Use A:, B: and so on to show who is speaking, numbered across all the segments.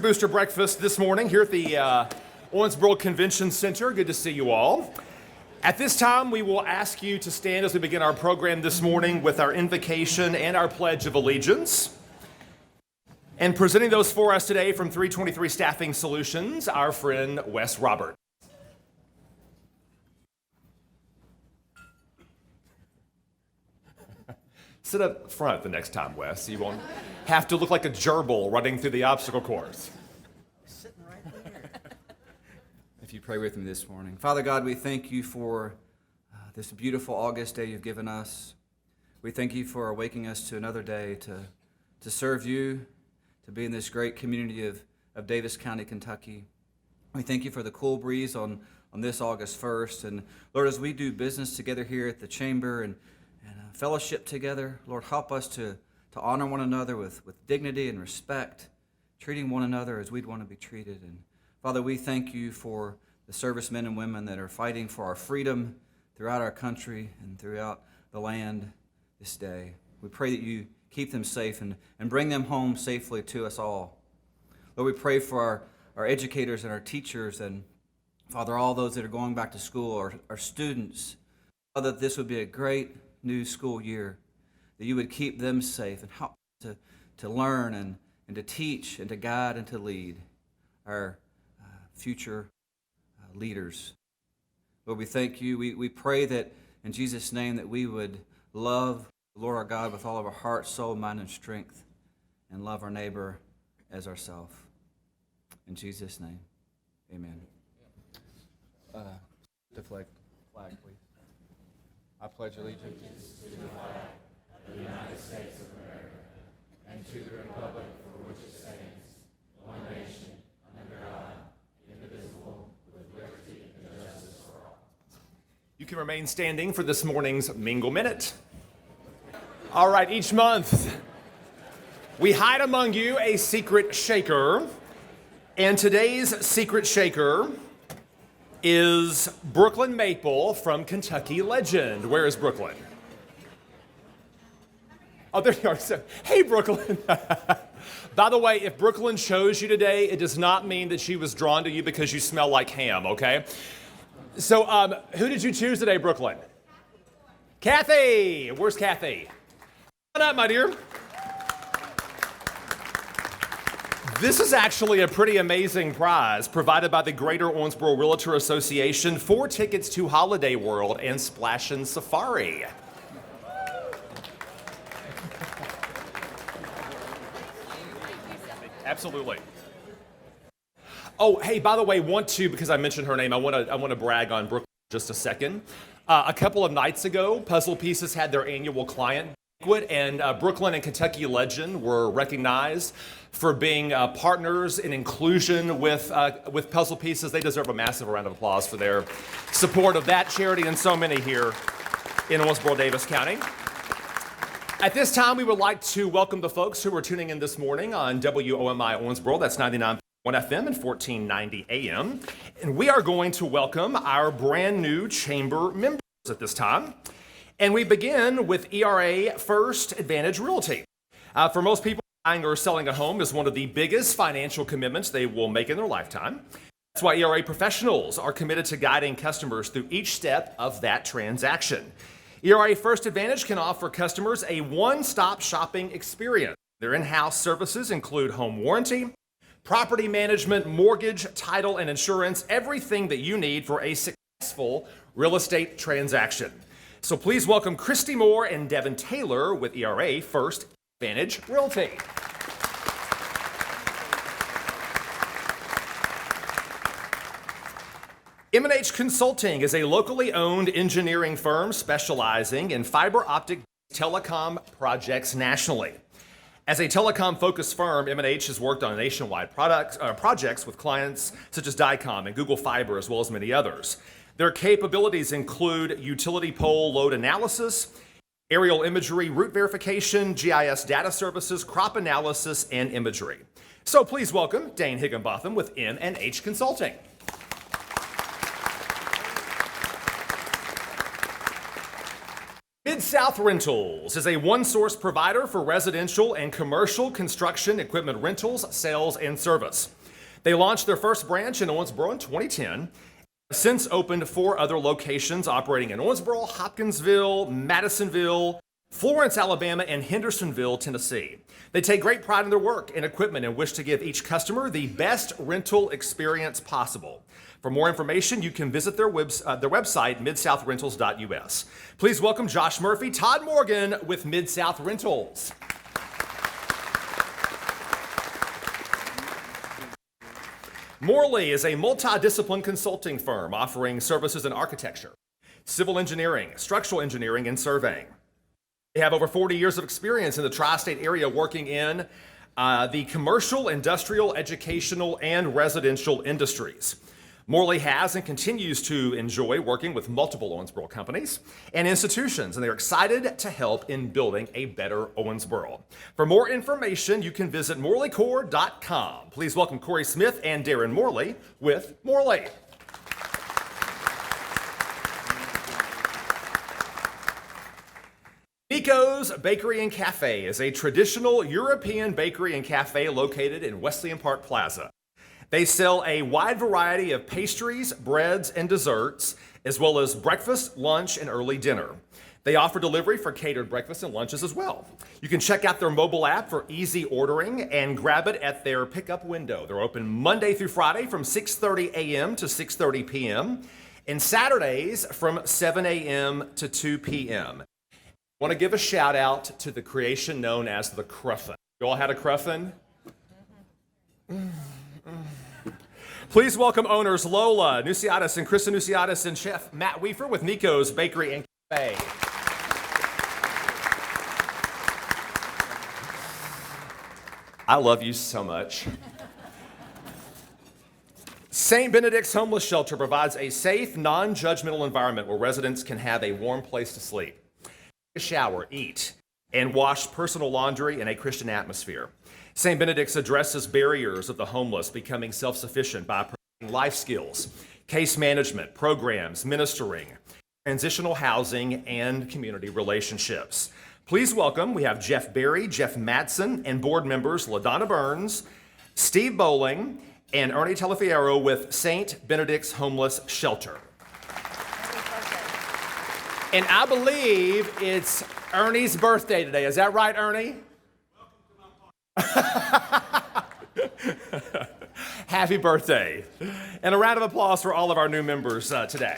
A: Booster breakfast this morning here at the Owensboro Convention Center. Good to see you all. At this time, we will ask you to stand as we begin our program this morning with our invocation and our Pledge of Allegiance. And presenting those for us today from 323 Staffing Solutions, our friend Wes Roberts. Sit up front the next time, Wes. You won't have to look like a gerbil running through the obstacle course.
B: Sitting right there. If you pray with me this morning. Father God, we thank you for this beautiful August day you've given us. We thank you for waking us to another day to serve you, to be in this great community of Davis County, Kentucky. We thank you for the cool breeze on this August 1st. And Lord, as we do business together here at the chamber and fellowship together, Lord, help us to honor one another with dignity and respect, treating one another as we'd want to be treated. And Father, we thank you for the servicemen and women that are fighting for our freedom throughout our country and throughout the land this day. We pray that you keep them safe and bring them home safely to us all. Lord, we pray for our educators and our teachers and, Father, all those that are going back to school, our students, Father, that this would be a great new school year, that you would keep them safe and help to learn and to teach and to guide and to lead our future leaders. Lord, we thank you. We pray that in Jesus' name that we would love the Lord our God with all of our heart, soul, mind, and strength, and love our neighbor as ourselves. In Jesus' name, amen. The flag, please. I pledge allegiance to the flag of the United States of America and to the republic for which it stands, one nation, under God, indivisible, with liberty and justice for all.
A: You can remain standing for this morning's Mingle Minute. All right, each month we hide among you a secret shaker, and today's secret shaker is Brooklyn Maple from Kentucky Legend. Where is Brooklyn? Oh, there you are. Hey, Brooklyn. By the way, if Brooklyn chose you today, it does not mean that she was drawn to you because you smell like ham, okay? So, who did you choose today, Brooklyn? Kathy. Where's Kathy? Come on up, my dear. This is actually a pretty amazing prize provided by the Greater Owensboro Realtor Association. 4 tickets to Holiday World and Splashin' Safari. Absolutely. Oh, hey, by the way, because I mentioned her name, I want to brag on Brooklyn for just a second. A couple of nights ago, Puzzle Pieces had their annual client banquet, and Brooklyn and Kentucky Legend were recognized for being partners in inclusion with Puzzle Pieces. They deserve a massive round of applause for their support of that charity and so many here in Owensboro, Davis County. At this time, we would like to welcome the folks who are tuning in this morning on WOMI Owensboro. That's 99.1 FM and 1490 AM. And we are going to welcome our brand new chamber members at this time. And we begin with ERA First Advantage Realty. For most people, buying or selling a home is one of the biggest financial commitments they will make in their lifetime. That's why ERA professionals are committed to guiding customers through each step of that transaction. ERA First Advantage can offer customers a one-stop shopping experience. Their in-house services include home warranty, property management, mortgage, title, and insurance, everything that you need for a successful real estate transaction. So please welcome Christy Moore and Devin Taylor with ERA First Advantage Realty. M&H Consulting is a locally owned engineering firm specializing in fiber optic telecom projects nationally. As a telecom-focused firm, M&H has worked on nationwide projects with clients such as Dycom and Google Fiber, as well as many others. Their capabilities include utility pole load analysis, aerial imagery, route verification, GIS data services, crop analysis, and imagery. So please welcome Dane Higginbotham with M&H Consulting. Mid-South Rentals is a one-source provider for residential and commercial construction equipment rentals, sales, and service. They launched their first branch in Owensboro in 2010, since opened 4 other locations operating in Owensboro, Hopkinsville, Madisonville, Florence, Alabama, and Hendersonville, Tennessee. They take great pride in their work and equipment and wish to give each customer the best rental experience possible. For more information, you can visit their website, midsouth.rentals.us. Please welcome Josh Murphy, Todd Morgan with Mid-South Rentals. Morley is a multidiscipline consulting firm offering services in architecture, civil engineering, structural engineering, and surveying. They have over 40 years of experience in the tri-state area working in the commercial, industrial, educational, and residential industries. Morley has and continues to enjoy working with multiple Owensboro companies and institutions, and they're excited to help in building a better Owensboro. For more information, you can visit morleycorps.com. Please welcome Corey Smith and Darren Morley with Morley. Nico's Bakery and Cafe is a traditional European bakery and cafe located in Wesleyan Park Plaza. They sell a wide variety of pastries, breads, and desserts, as well as breakfast, lunch, and early dinner. They offer delivery for catered breakfasts and lunches as well. You can check out their mobile app for easy ordering and grab it at their pickup window. They're open Monday through Friday from 6:30 a.m. to 6:30 p.m. and Saturdays from 7 a.m. to 2 p.m. I want to give a shout out to the creation known as the Cruffin. You all had a Cruffin? Please welcome owners Lola Nusiatis and Krista Nusiatis and Chef Matt Weaver with Nico's Bakery and Cafe. I love you so much. St. Benedict's Homeless Shelter provides a safe, non-judgmental environment where residents can have a warm place to sleep, take a shower, eat, and wash personal laundry in a Christian atmosphere. St. Benedict's addresses barriers of the homeless becoming self-sufficient by providing life skills, case management, programs, ministering, transitional housing, and community relationships. Please welcome, we have Jeff Berry, Jeff Matson, and board members LaDonna Burns, Steve Bowling, and Ernie Telefiero with St. Benedict's Homeless Shelter. And I believe it's Ernie's birthday today. Is that right, Ernie? Happy birthday. And a round of applause for all of our new members today.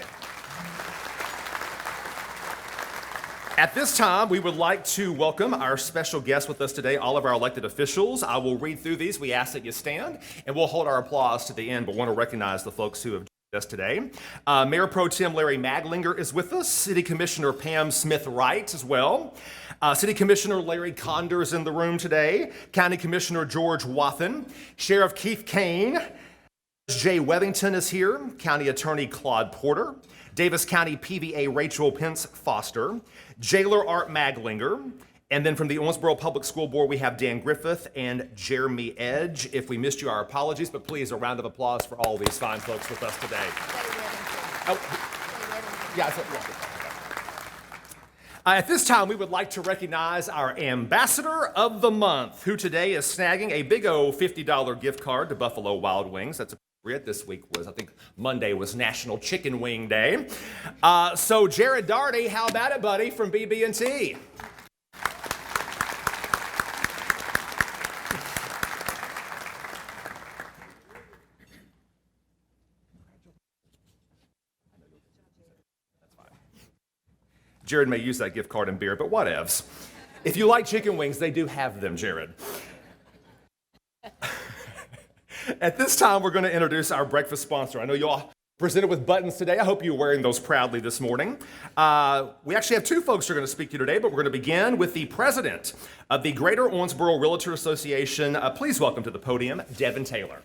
A: At this time, we would like to welcome our special guest with us today, all of our elected officials. I will read through these. We ask that you stand, and we'll hold our applause to the end, but want to recognize the folks who have joined us today. Mayor Pro Tem Larry Maglinger is with us. City Commissioner Pam Smith-Wright as well. City Commissioner Larry Condor is in the room today. County Commissioner George Wathen. Sheriff Keith Kane. Jay Wethington is here. County Attorney Claude Porter. Davis County PVA Rachel Pence Foster. Jailer Art Maglinger. And then from the Owensboro Public School Board, we have Dan Griffith and Jeremy Edge. If we missed you, our apologies, but please, a round of applause for all these fine folks with us today. At this time, we would like to recognize our Ambassador of the Month, who today is snagging a big old $50 gift card to Buffalo Wild Wings. That's appropriate. This week was, I think, Monday was National Chicken Wing Day. So Jared Darty, how about it, buddy, from BB&T? Jared may use that gift card in beer, but whatevs. If you like chicken wings, they do have them, Jared. At this time, we're going to introduce our breakfast sponsor. I know you all presented with buttons today. I hope you're wearing those proudly this morning. We actually have 2 folks who are going to speak to you today, but we're going to begin with the president of the Greater Owensboro Realtor Association. Please welcome to the podium, Devin Taylor.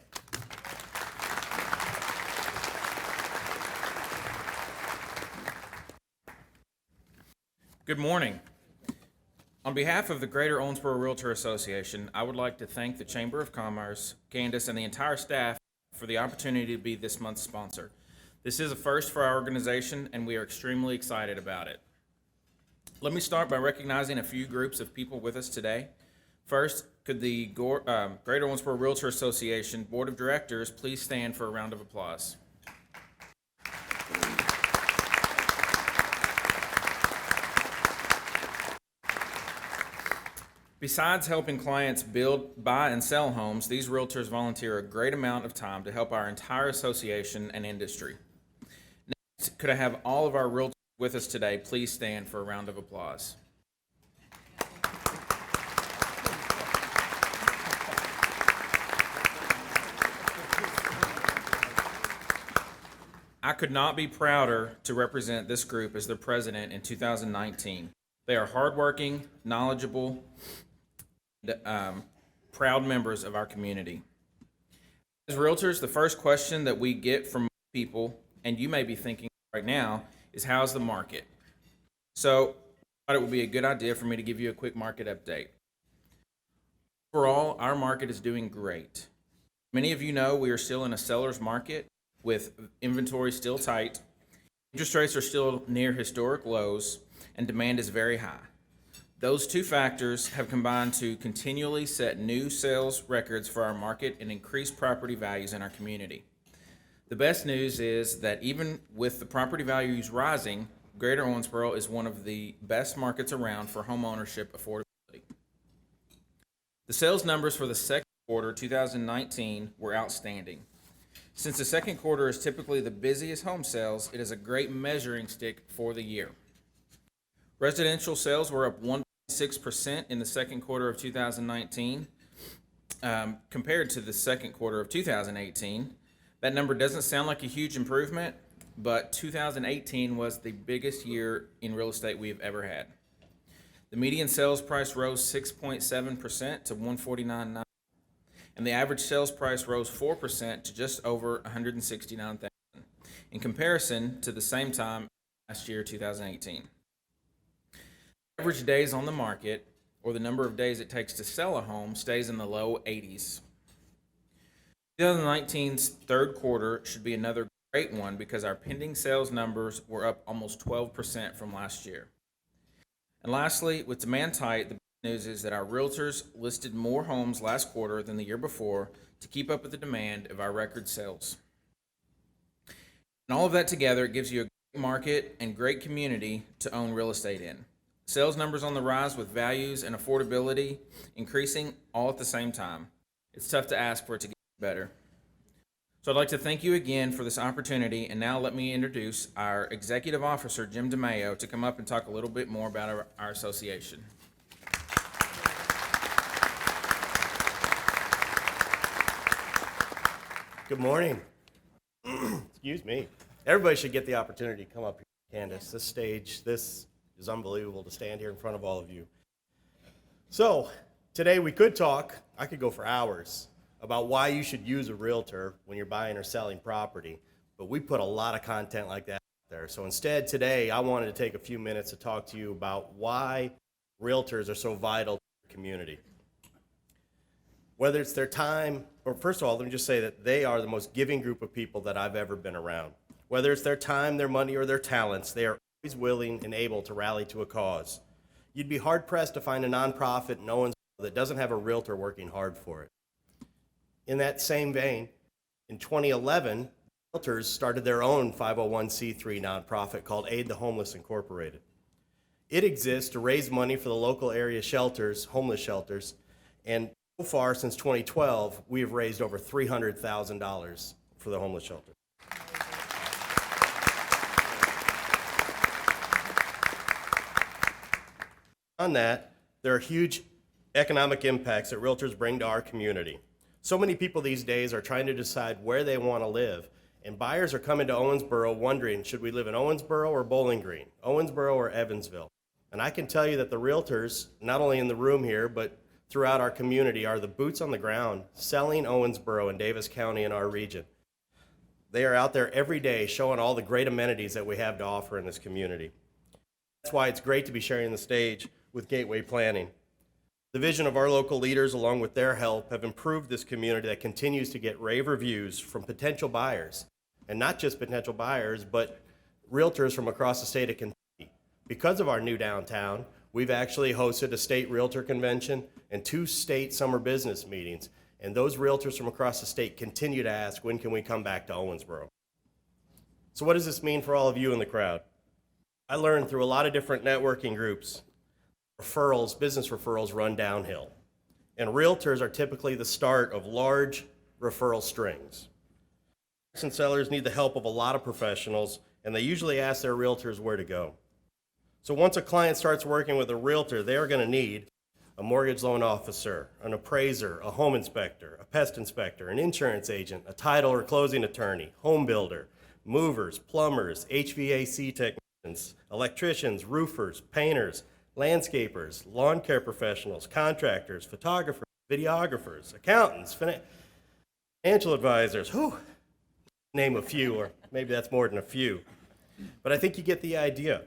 C: Good morning. On behalf of the Greater Owensboro Realtor Association, I would like to thank the Chamber of Commerce, Candace, and the entire staff for the opportunity to be this month's sponsor. This is a first for our organization, and we are extremely excited about it. Let me start by recognizing a few groups of people with us today. First, could the Greater Owensboro Realtor Association Board of Directors please stand for a round of applause? Besides helping clients build, buy, and sell homes, these realtors volunteer a great amount of time to help our entire association and industry. Next, could I have all of our realtors with us today please stand for a round of applause? I could not be prouder to represent this group as their president in 2019. They are hardworking, knowledgeable, proud members of our community. As realtors, the first question that we get from people, and you may be thinking right now, is how's the market? So I thought it would be a good idea for me to give you a quick market update. Overall, our market is doing great. Many of you know we are still in a seller's market with inventory still tight, interest rates are still near historic lows, and demand is very high. Those two factors have combined to continually set new sales records for our market and increase property values in our community. The best news is that even with the property values rising, Greater Owensboro is one of the best markets around for home ownership affordability. The sales numbers for the second quarter 2019 were outstanding. Since the second quarter is typically the busiest home sales, it is a great measuring stick for the year. Residential sales were up 1.6% in the second quarter of 2019 compared to the second quarter of 2018. That number doesn't sound like a huge improvement, but 2018 was the biggest year in real estate we've ever had. The median sales price rose 6.7% to $149,900, and the average sales price rose 4% to just over $169,000 in comparison to the same time last year, 2018. Average days on the market, or the number of days it takes to sell a home, stays in the low 80s. 2019's third quarter should be another great one because our pending sales numbers were up almost 12% from last year. And lastly, with demand tight, the bad news is that our realtors listed more homes last quarter than the year before to keep up with the demand of our record sales. And all of that together, it gives you a great market and great community to own real estate in. Sales numbers on the rise with values and affordability increasing all at the same time. It's tough to ask for it to get better. So I'd like to thank you again for this opportunity, and now let me introduce our Executive Officer, Jim DeMayo, to come up and talk a little bit more about our association.
D: Good morning. Excuse me. Everybody should get the opportunity to come up here, Candace. This stage, this is unbelievable to stand here in front of all of you. So today we could talk, I could go for hours, about why you should use a realtor when you're buying or selling property, but we put a lot of content like that out there. So instead today I wanted to take a few minutes to talk to you about why realtors are so vital to the community. Whether it's their time, or first of all, let me just say that they are the most giving group of people that I've ever been around. Whether it's their time, their money, or their talents, they are always willing and able to rally to a cause. You'd be hard-pressed to find a nonprofit in Owensboro that doesn't have a realtor working hard for it. In that same vein, in 2011, realtors started their own 501c3 nonprofit called Aid the Homeless Incorporated. It exists to raise money for the local area shelters, homeless shelters, and so far since 2012, we have raised over $300,000 for the homeless shelter. On that, there are huge economic impacts that realtors bring to our community. So many people these days are trying to decide where they want to live, and buyers are coming to Owensboro wondering, should we live in Owensboro or Bowling Green, Owensboro or Evansville? And I can tell you that the realtors, not only in the room here, but throughout our community, are the boots on the ground selling Owensboro and Davis County in our region. They are out there every day showing all the great amenities that we have to offer in this community. That's why it's great to be sharing the stage with Gateway Planning. The vision of our local leaders, along with their help, have improved this community that continues to get rave reviews from potential buyers. And not just potential buyers, but realtors from across the state of Kentucky. Because of our new downtown, we've actually hosted a state realtor convention and 2 state summer business meetings. And those realtors from across the state continue to ask, when can we come back to Owensboro? So what does this mean for all of you in the crowd? I learned through a lot of different networking groups, business referrals run downhill. And realtors are typically the start of large referral strings. Buyers and sellers need the help of a lot of professionals, and they usually ask their realtors where to go. So once a client starts working with a realtor, they are going to need a mortgage loan officer, an appraiser, a home inspector, a pest inspector, an insurance agent, a title or closing attorney, home builder, movers, plumbers, HVAC technicians, electricians, roofers, painters, landscapers, lawn care professionals, contractors, photographers, videographers, accountants, financial advisors. Name a few, or maybe that's more than a few. But I think you get the idea.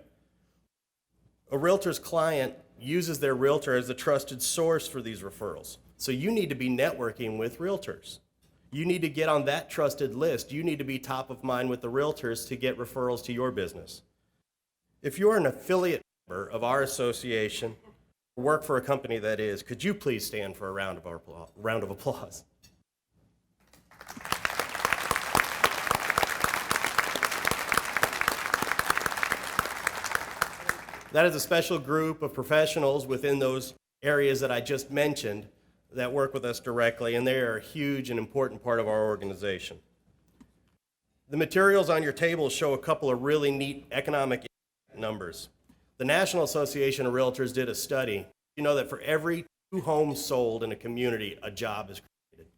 D: A realtor's client uses their realtor as a trusted source for these referrals. So you need to be networking with realtors. You need to get on that trusted list. You need to be top of mind with the realtors to get referrals to your business. If you're an affiliate member of our association, or work for a company that is, could you please stand for a round of applause? That is a special group of professionals within those areas that I just mentioned that work with us directly, and they are a huge and important part of our organization. The materials on your table show a couple of really neat economic numbers. The National Association of Realtors did a study. You know that for every 2 homes sold in a community, a job is created.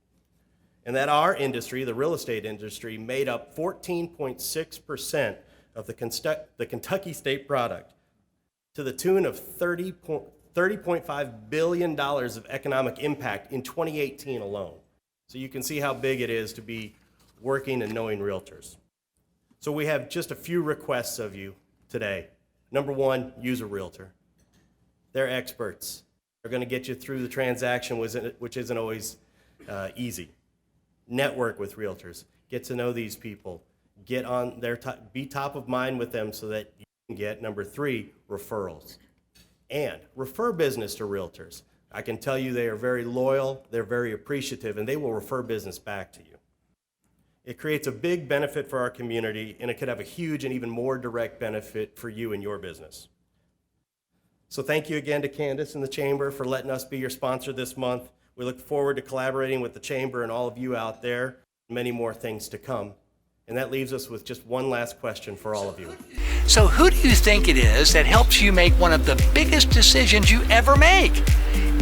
D: And that our industry, the real estate industry, made up 14.6% of the Kentucky state product, to the tune of $30.5 billion of economic impact in 2018 alone. So you can see how big it is to be working and knowing realtors. So we have just a few requests of you today. Number 1, use a realtor. They're experts. They're going to get you through the transaction, which isn't always easy. Network with realtors. Get to know these people. Get on their be top of mind with them so that you can get, number 3, referrals. And refer business to realtors. I can tell you they are very loyal, they're very appreciative, and they will refer business back to you. It creates a big benefit for our community, and it could have a huge and even more direct benefit for you and your business. So thank you again to Candace and the Chamber for letting us be your sponsor this month. We look forward to collaborating with the Chamber and all of you out there, many more things to come. And that leaves us with just one last question for all of you.
E: So who do you think it is that helps you make one of the biggest decisions you ever make?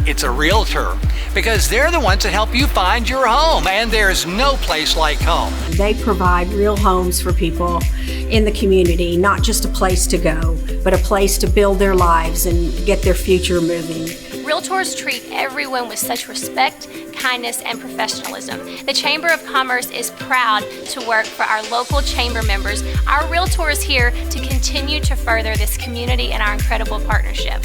E: It's a realtor, because they're the ones that help you find your home, and there's no place like home.
F: They provide real homes for people in the community, not just a place to go, but a place to build their lives and get their future moving.
G: Realtors treat everyone with such respect, kindness, and professionalism. The Chamber of Commerce is proud to work for our local chamber members. Our realtor is here to continue to further this community and our incredible partnership.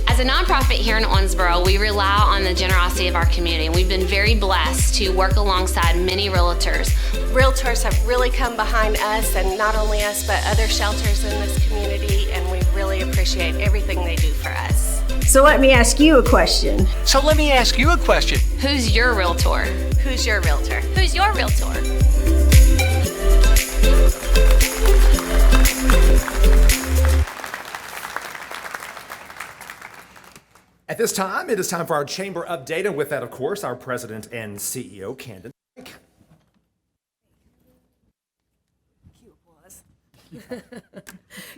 H: As a nonprofit here in Owensboro, we rely on the generosity of our community, and we've been very blessed to work alongside many realtors.
I: Realtors have really come behind us, and not only us, but other shelters in this community, and we really appreciate everything they do for us.
F: So let me ask you a question.
H: Who's your realtor?
I: Who's your realtor?
G: Who's your realtor?
A: At this time, it is time for our Chamber update, and with that, of course, our President and CEO, Candace.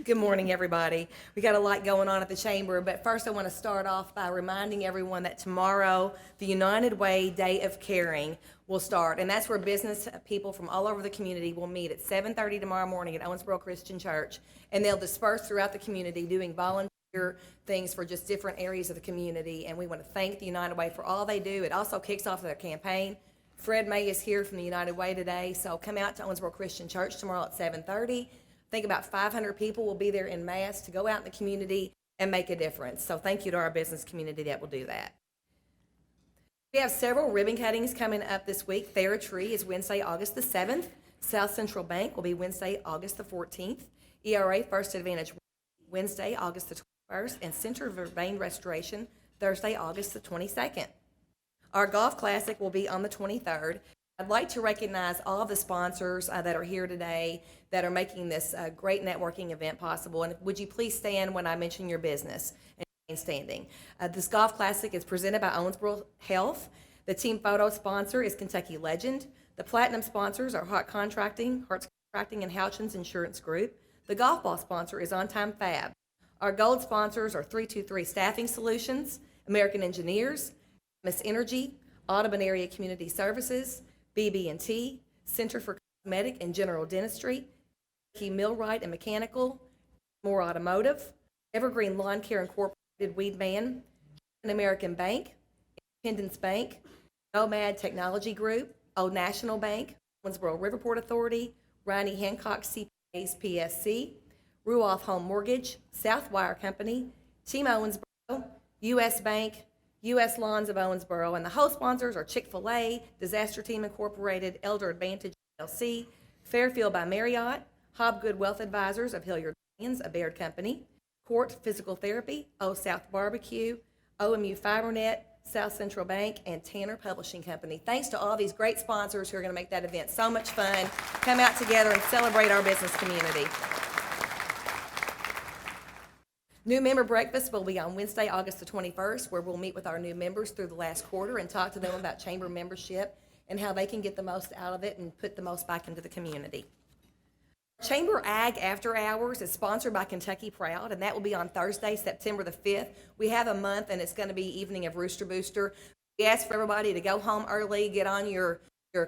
J: Good morning, everybody. We got a lot going on at the Chamber, but first I want to start off by reminding everyone that tomorrow, the United Way Day of Caring will start, and that's where business people from all over the community will meet at 7:30 tomorrow morning at Owensboro Christian Church, and they'll disperse throughout the community doing volunteer things for just different areas of the community, and we want to thank the United Way for all they do. It also kicks off their campaign. Fred May is here from the United Way today, so come out to Owensboro Christian Church tomorrow at 7:30. I think about 500 people will be there in mass to go out in the community and make a difference. So thank you to our business community that will do that. We have several ribbon cuttings coming up this week. TheraTree is Wednesday, August the 7th. South Central Bank will be Wednesday, August the 14th. ERA First Advantage Wednesday, August the 21st, and Center for Vein Restoration Thursday, August the 22nd. Our Golf Classic will be on the 23rd. I'd like to recognize all of the sponsors that are here today that are making this great networking event possible. And would you please stand when I mention your business and remain standing. This Golf Classic is presented by Owensboro Health. The team photo sponsor is Kentucky Legend. The platinum sponsors are Harts Contracting, and Houchins Insurance Group. The golf ball sponsor is On Time Fab. Our gold sponsors are 323 Staffing Solutions, American Engineers, Miss Energy, Audubon Area Community Services, BB&T, Center for Cosmetic and General Dentistry, Key Millwright and Mechanical, Moore Automotive, Evergreen Lawn Care Incorporated, Weedman, An American Bank, Independence Bank, Nomad Technology Group, Old National Bank, Owensboro Riverport Authority, Riney Hancock CPAs PSC, Ruoff Home Mortgage, Southwire Company, Team Owensboro, U.S. Bank, U.S. Lawns of Owensboro, and the host sponsors are Chick-fil-A, Disaster Team Incorporated, Elder Advantage LLC, Fairfield by Marriott, Hobgood Wealth Advisors of Hilliard Lyons, a Baird company, Court Physical Therapy, Old South Barbecue, OMU FiberNet, South Central Bank, and Tanner Publishing Company. Thanks to all these great sponsors who are going to make that event so much fun. Come out together and celebrate our business community. New member breakfast will be on Wednesday, August the 21st, where we'll meet with our new members through the last quarter and talk to them about chamber membership and how they can get the most out of it and put the most back into the community. Chamber Ag After Hours is sponsored by Kentucky Proud, and that will be on Thursday, September the 5th. We have a month, and it's going to be evening of Rooster Booster. We ask for everybody to go home early, get on your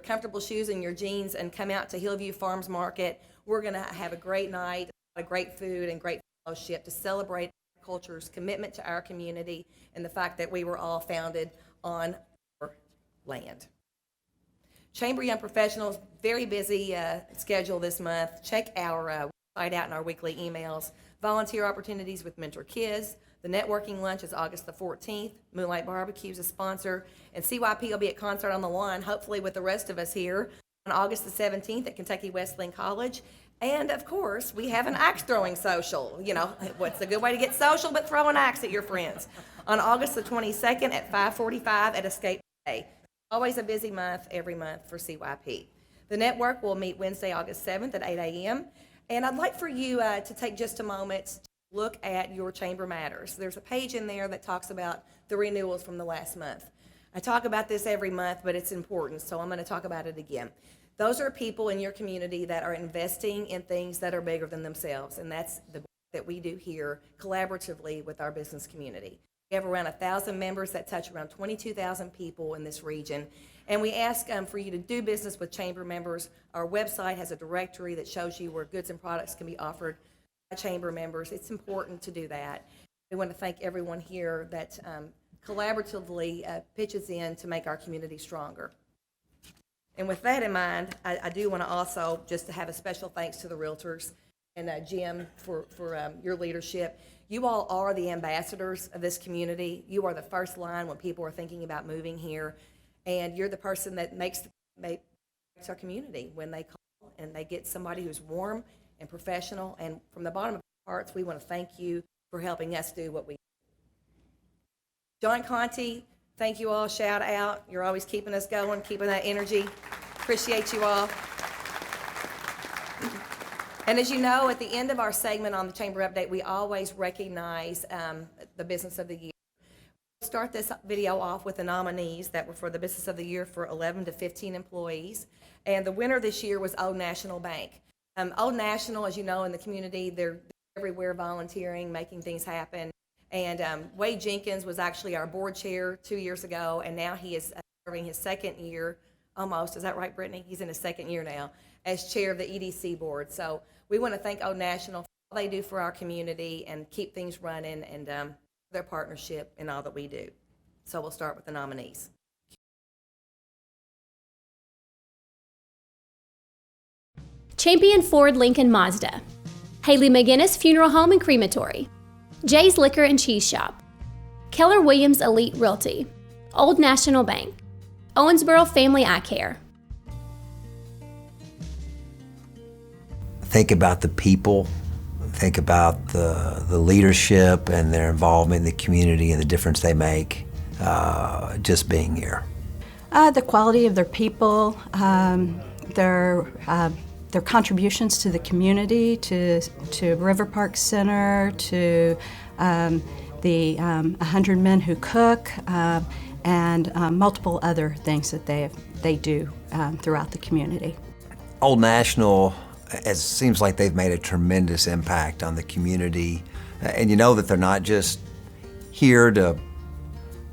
J: comfortable shoes and your jeans, and come out to Hillview Farms Market. We're going to have a great night, a great food, and great fellowship to celebrate culture's commitment to our community and the fact that we were all founded on our land. Chamber Young Professionals, very busy schedule this month. Check our website out in our weekly emails. Volunteer opportunities with Mentor Kids. The networking lunch is August the 14th. Moonlight Barbecue is a sponsor. And CYP will be at Concert on the Lawn, hopefully with the rest of us here, on August the 17th at Kentucky Wesleyan College. And, of course, we have an axe throwing social. You know, what's a good way to get social but throw an axe at your friends? On August the 22nd at 5:45 at Escape Day. Always a busy month every month for CYP. The network will meet Wednesday, August 7th at 8 a.m. And I'd like for you to take just a moment to look at your Chamber Matters. There's a page in there that talks about the renewals from the last month. I talk about this every month, but it's important, so I'm going to talk about it again. Those are people in your community that are investing in things that are bigger than themselves, and that's the work that we do here collaboratively with our business community. We have around 1,000 members that touch around 22,000 people in this region, and we ask for you to do business with Chamber members. Our website has a directory that shows you where goods and products can be offered by Chamber members. It's important to do that. We want to thank everyone here that collaboratively pitches in to make our community stronger. And with that in mind, I do want to also just to have a special thanks to the realtors and Jim for your leadership. You all are the ambassadors of this community. You are the first line when people are thinking about moving here, and you're the person that makes our community when they call and they get somebody who's warm and professional. And from the bottom of our hearts, we want to thank you for helping us do what we do. John Conti, thank you all. Shout out. You're always keeping us going, keeping that energy. Appreciate you all. And as you know, at the end of our segment on the Chamber Update, we always recognize the Business of the Year. We'll start this video off with the nominees that were for the Business of the Year for 11 to 15 employees. And the winner this year was Old National Bank. Old National, as you know, in the community, they're everywhere volunteering, making things happen. And Wade Jenkins was actually our board chair 2 years ago, and now he is serving his second year, almost. Is that right, Brittany? He's in his second year now as chair of the EDC board. So we want to thank Old National for all they do for our community and keep things running and their partnership in all that we do. So we'll start with the nominees.
G: Champion Ford Lincoln Mazda, Haley McGinnis Funeral Home and Crematory, Jay's Liquor and Cheese Shop, Keller Williams Elite Realty, Old National Bank, Owensboro Family Eye Care.
K: Think about the people think about the leadership and their involvement in the community and the difference they make just being here.
L: The quality of their people, their contributions to the community, to River Park Center, to the 100 Men Who Cook, and multiple other things that they do throughout the community.
K: Old National, it seems like they've made a tremendous impact on the community, and you know that they're not just here to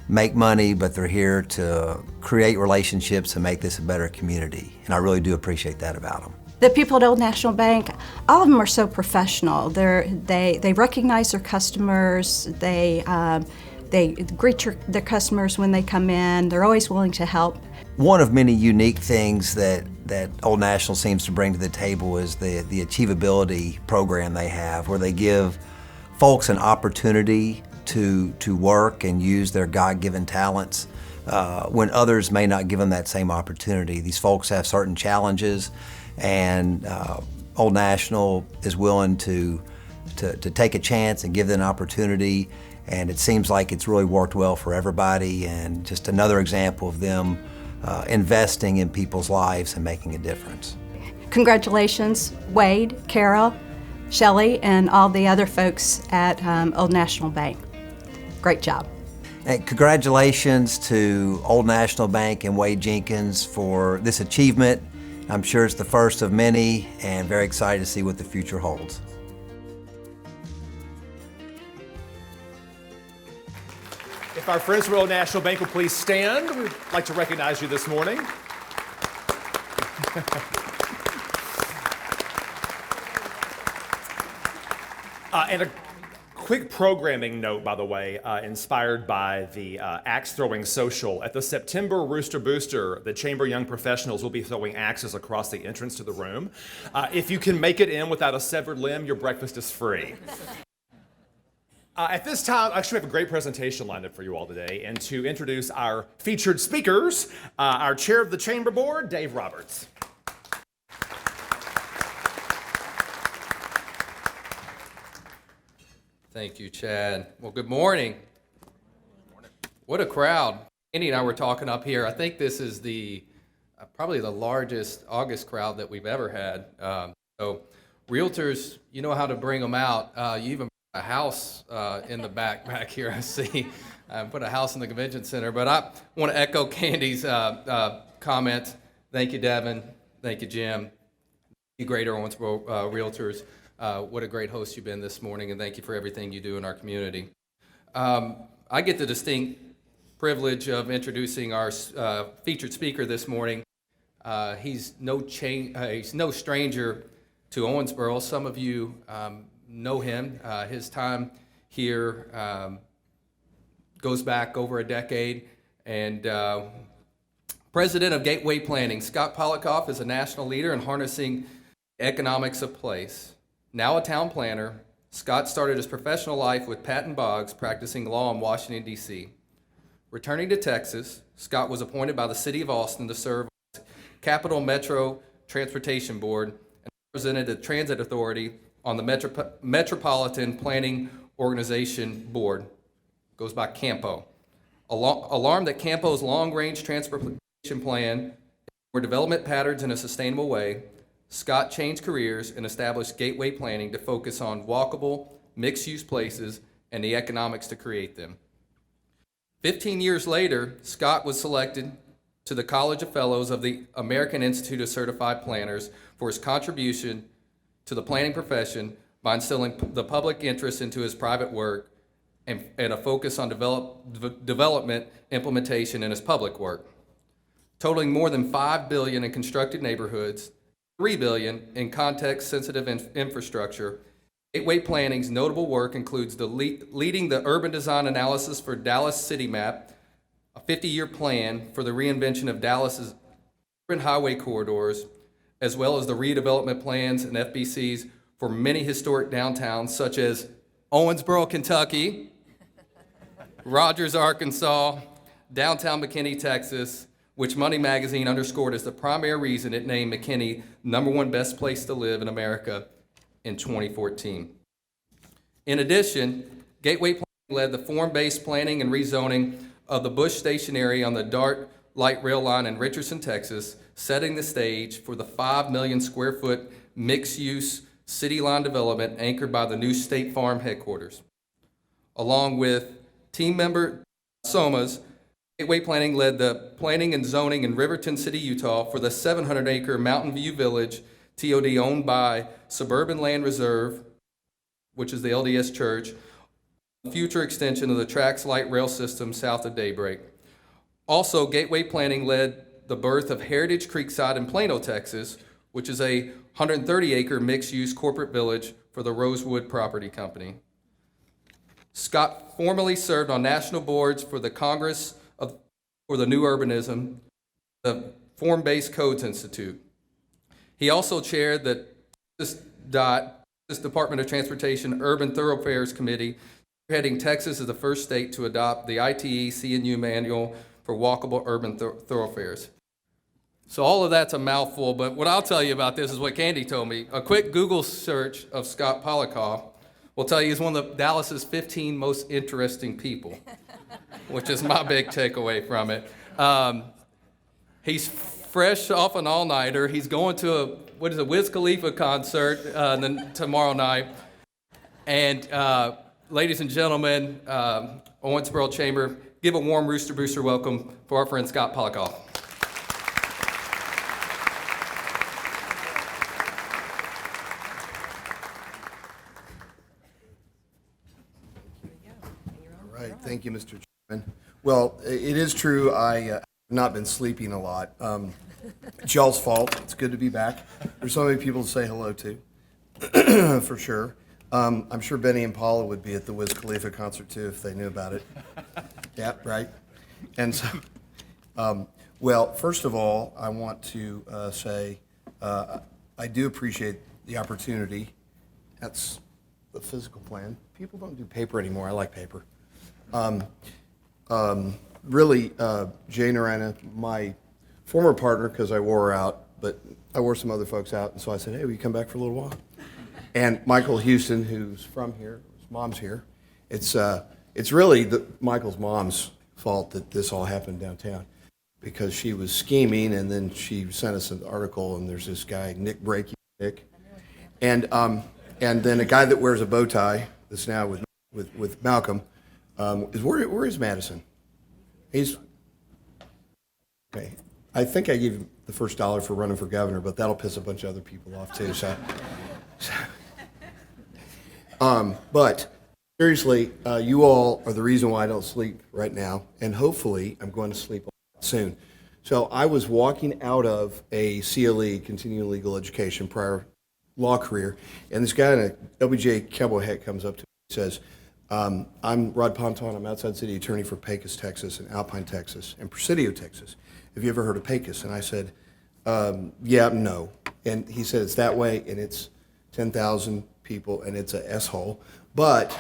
K: make money, but they're here to create relationships and make this a better community, and I really do appreciate that about them.
L: The people at Old National Bank, all of them are so professional. They recognize their customers. They greet their customers when they come in. They're always willing to help.
K: One of many unique things that Old National seems to bring to the table is the achievability program they have, where they give folks an opportunity to work and use their God-given talents when others may not give them that same opportunity. These folks have certain challenges, and Old National is willing to take a chance and give them an opportunity, and it seems like it's really worked well for everybody, and just another example of them investing in people's lives and making a difference.
L: Congratulations, Wade, Carol, Shelley, and all the other folks at Old National Bank. Great job.
K: And congratulations to Old National Bank and Wade Jenkins for this achievement. I'm sure it's the first of many, and very excited to see what the future holds.
A: If our friends from Old National Bank will please stand, we'd like to recognize you this morning. And a quick programming note, by the way, inspired by the axe throwing social. At the September Rooster Booster, the Chamber Young Professionals will be throwing axes across the entrance to the room. If you can make it in without a severed limb, your breakfast is free. At this time, actually, we have a great presentation lined up for you all today. And to introduce our featured speakers, our chair of the Chamber Board, Dave Roberts.
M: Thank you, Chad. Well, good morning. What a crowd. Andy and I were talking up here. I think this is probably the largest August crowd that we've ever had. So realtors, you know how to bring them out. You even put a house in the back here, I see. Put a house in the convention center. But I want to echo Candy's comments. Thank you, Devin. Thank you, Jim. Thank you, Greater Owensboro Realtors. What a great host you've been this morning, and thank you for everything you do in our community. I get the distinct privilege of introducing our featured speaker this morning. He's no stranger to Owensboro. Some of you know him. His time here goes back over a decade. And president of Gateway Planning, Scott Polikoff, is a national leader in harnessing economics of place. Now a town planner, Scott started his professional life with Patton Boggs, practicing law in Washington, D.C. Returning to Texas, Scott was appointed by the City of Austin to serve on the Capital Metro Transportation Board and represented the Transit Authority on the Metropolitan Planning Organization Board. Goes by CAMPO. Alarmed that CAMPO's long-range transportation plan for development patterns in a sustainable way, Scott changed careers and established Gateway Planning to focus on walkable, mixed-use places and the economics to create them. 15 years later, Scott was selected to the College of Fellows of the American Institute of Certified Planners for his contribution to the planning profession by instilling the public interest into his private work and a focus on development implementation in his public work. Totaling more than $5 billion in constructed neighborhoods, $3 billion in context-sensitive infrastructure, Gateway Planning's notable work includes leading the urban design analysis for Dallas City Map, a 50-year plan for the reinvention of Dallas's urban highway corridors, as well as the redevelopment plans and FBCs for many historic downtowns such as Owensboro, Kentucky, Rogers, Arkansas, downtown McKinney, Texas, which Money Magazine underscored as the primary reason it named McKinney #1 best place to live in America in 2014. In addition, Gateway Planning led the form-based planning and rezoning of the Bush Station area on the DART light rail line in Richardson, Texas, setting the stage for the 5 million square foot mixed-use city line development anchored by the new State Farm headquarters. Along with team member Somas, Gateway Planning led the planning and zoning in Riverton City, Utah for the 700-acre Mountain View Village TOD owned by Suburban Land Reserve, which is the LDS Church, future extension of the Trax light rail system south of Daybreak. Also, Gateway Planning led the birth of Heritage Creekside in Plano, Texas, which is a 130-acre mixed-use corporate village for the Rosewood Property Company. Scott formerly served on national boards for the Congress for the New Urbanism, the Form-Based Codes Institute. He also chaired the Texas Department of Transportation Urban Thoroughfares Committee, heading Texas as the first state to adopt the ITE C&U manual for walkable urban thoroughfares. So all of that's a mouthful, but what I'll tell you about this is what Candy told me. A quick Google search of Scott Polikoff will tell you he's one of Dallas's 15 most interesting people, which is my big takeaway from it. He's fresh off an all-nighter. He's going to a Wiz Khalifa concert tomorrow night. And ladies and gentlemen, Owensboro Chamber, give a warm Rooster Booster welcome for our friend Scott Polikoff.
N: All right, thank you, Mr. Chairman. Well, it is true, I have not been sleeping a lot. It's y'all's fault. It's good to be back. There's so many people to say hello to, for sure. I'm sure Benny and Paula would be at the Wiz Khalifa concert too if they knew about it. Yeah, right. And so, well, first of all, I want to say I do appreciate the opportunity. That's the physical plan. People don't do paper anymore. I like paper. Really, Jay Narana, my former partner, because I wore her out, but I wore some other folks out, and so I said, hey, will you come back for a little while? And Michael Houston, who's from here, his mom's here. It's really Michael's mom's fault that this all happened downtown, because she was scheming, and then she sent us an article, and there's this guy, Nick Breaky, and then a guy that wears a bow tie that's now with Malcolm. Where is Madison? He's okay. I think I gave him the first $1 for running for governor, but that'll piss a bunch of other people off too. But seriously, you all are the reason why I don't sleep right now, and hopefully I'm going to sleep soon. So I was walking out of a CLE, continuing legal education, prior law career, and this guy in a LBJ cowboy hat comes up to me and says, I'm Rod Ponton, I'm outside city attorney for Pecos, Texas, and Alpine, Texas, and Presidio, Texas. Have you ever heard of Pecos? And I said, yeah, no. And he said, it's that way, and it's 10,000 people, and it's a S-hole. But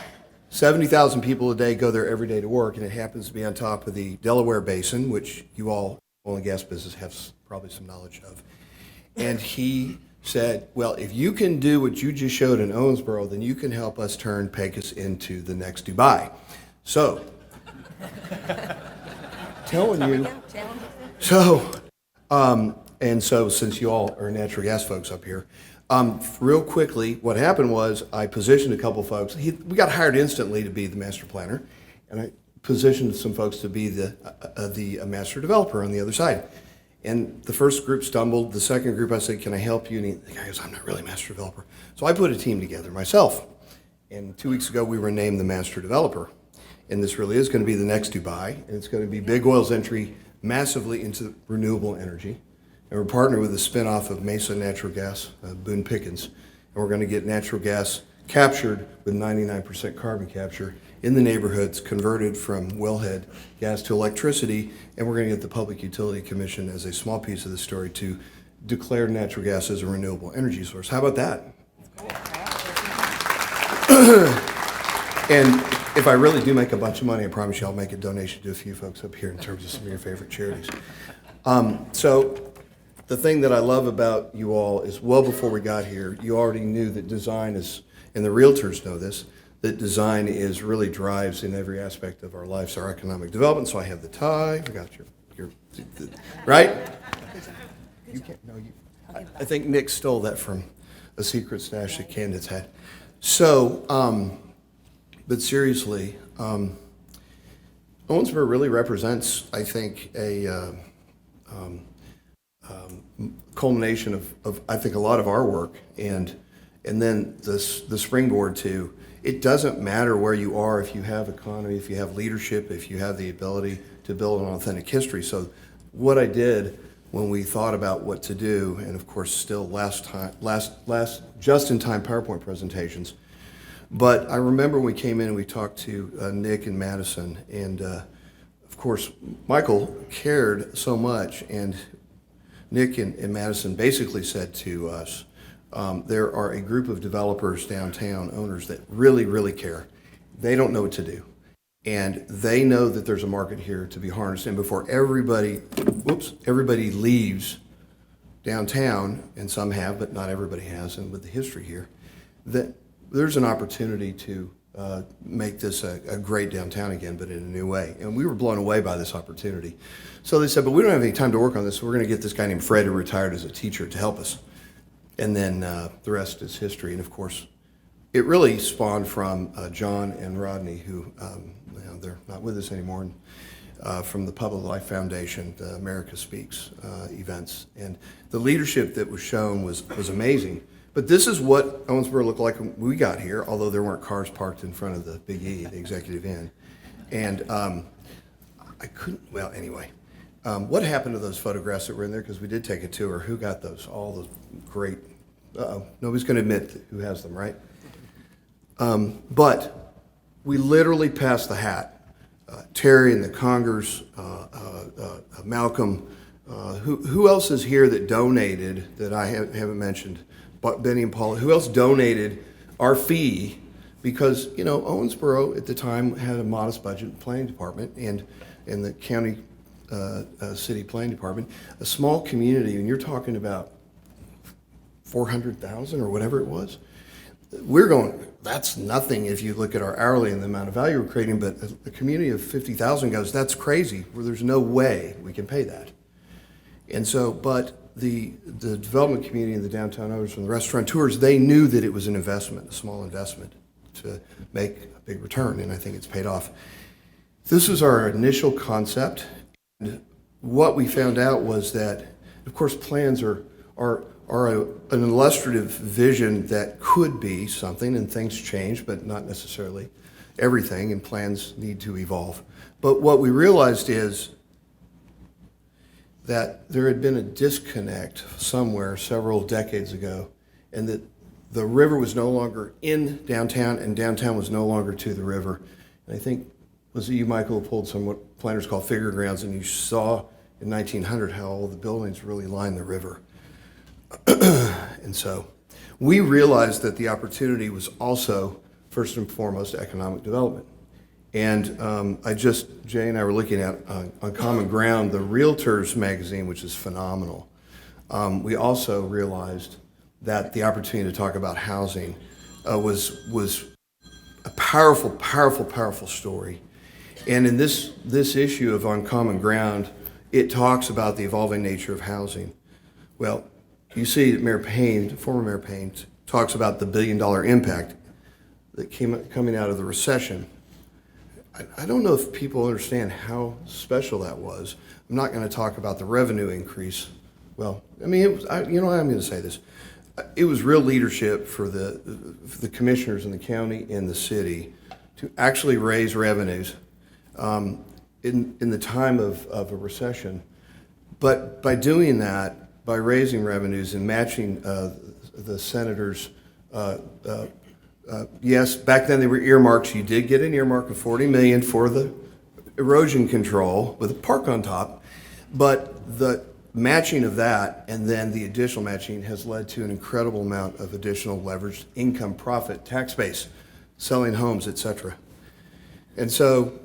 N: 70,000 people a day go there every day to work, and it happens to be on top of the Delaware Basin, which you all, oil and gas business, have probably some knowledge of. And he said, well, if you can do what you just showed in Owensboro, then you can help us turn Pecos into the next Dubai. So, telling you. So, and so since you all are natural gas folks up here, real quickly, what happened was I positioned a couple folks. We got hired instantly to be the master planner, and I positioned some folks to be the master developer on the other side. And the first group stumbled. The second group, I said, can I help you? And the guy goes, I'm not really a master developer. So I put a team together myself. And 2 weeks ago, we were named the master developer. And this really is going to be the next Dubai. And it's going to be big oil's entry massively into renewable energy. And we're partnered with a spinoff of Mesa Natural Gas, Boone Pickens. And we're going to get natural gas captured with 99% carbon capture in the neighborhoods, converted from wellhead gas to electricity, and we're going to get the Public Utility Commission as a small piece of the story to declare natural gas as a renewable energy source. How about that? And if I really do make a bunch of money, I promise you I'll make a donation to a few folks up here in terms of some of your favorite charities. So the thing that I love about you all is well before we got here, you already knew that design is, and the realtors know this, that design is really drives in every aspect of our lives, our economic development. So I have the tie. I got your right? You can't. No, you. I think Nick stole that from a secret stash that Candace had. So, but seriously, Owensboro really represents, I think, a culmination of I think a lot of our work, and then the springboard to it doesn't matter where you are if you have economy, if you have leadership, if you have the ability to build an authentic history. So what I did when we thought about what to do, and of course still last just-in-time PowerPoint presentations, but I remember when we came in and we talked to Nick and Madison, and of course Michael cared so much, and Nick and Madison basically said to us, there are a group of developers downtown, owners that really care. They don't know what to do. And they know that there's a market here to be harnessed. And before everybody leaves downtown, and some have, but not everybody has, and with the history here, that there's an opportunity to make this a great downtown again, but in a new way. And we were blown away by this opportunity. So they said, but we don't have any time to work on this, so we're going to get this guy named Fred, who retired as a teacher, to help us. And then the rest is history. And of course, it really spawned from John and Rodney, who they're not with us anymore, from the Public Life Foundation, the America Speaks events. And the leadership that was shown was amazing. But this is what Owensboro looked like when we got here, although there weren't cars parked in front of the Big E, the Executive Inn. And I couldn't, well, anyway. What happened to those photographs that were in there? Because we did take a tour. Who got those? All those great, nobody's going to admit who has them, right? But we literally passed the hat. Terry and the Congers, Malcolm, who else is here that donated that I haven't mentioned? But Benny and Paula, who else donated our fee? Because, you know, Owensboro at the time had a modest budget in the planning department, and in the county city planning department, a small community, and you're talking about 400,000 or whatever it was. We're going, that's nothing if you look at our hourly and the amount of value we're creating, but a community of 50,000 goes, that's crazy, where there's no way we can pay that. And so, but the development community and the downtown owners and the restaurateurs, they knew that it was an investment, a small investment to make a big return, and I think it's paid off. This was our initial concept, and what we found out was that, of course, plans are an illustrative vision that could be something, and things change, but not necessarily everything, and plans need to evolve. But what we realized is that there had been a disconnect somewhere several decades ago, and that the river was no longer in downtown, and downtown was no longer to the river. And I think, was it you, Michael, who pulled some what planners call figure grounds, and you saw in 1900 how all the buildings really lined the river. And so we realized that the opportunity was also, first and foremost, economic development. And Jay and I were looking at, on Common Ground, the Realtors magazine, which is phenomenal. We also realized that the opportunity to talk about housing was a powerful story. And in this issue of On Common Ground, it talks about the evolving nature of housing. Well, you see that Mayor Payne, former Mayor Payne, talks about the $1 billion impact that coming out of the recession. I don't know if people understand how special that was. I'm not going to talk about the revenue increase. Well, I mean, it was, you know what, I'm going to say this. It was real leadership for the commissioners in the county and the city to actually raise revenues in the time of a recession. But by doing that, by raising revenues and matching the senators, yes, back then they were earmarks. You did get an earmark of $40 million for the erosion control with a park on top, but the matching of that and then the additional matching has led to an incredible amount of additional leveraged income, profit, tax base, selling homes, etc. And so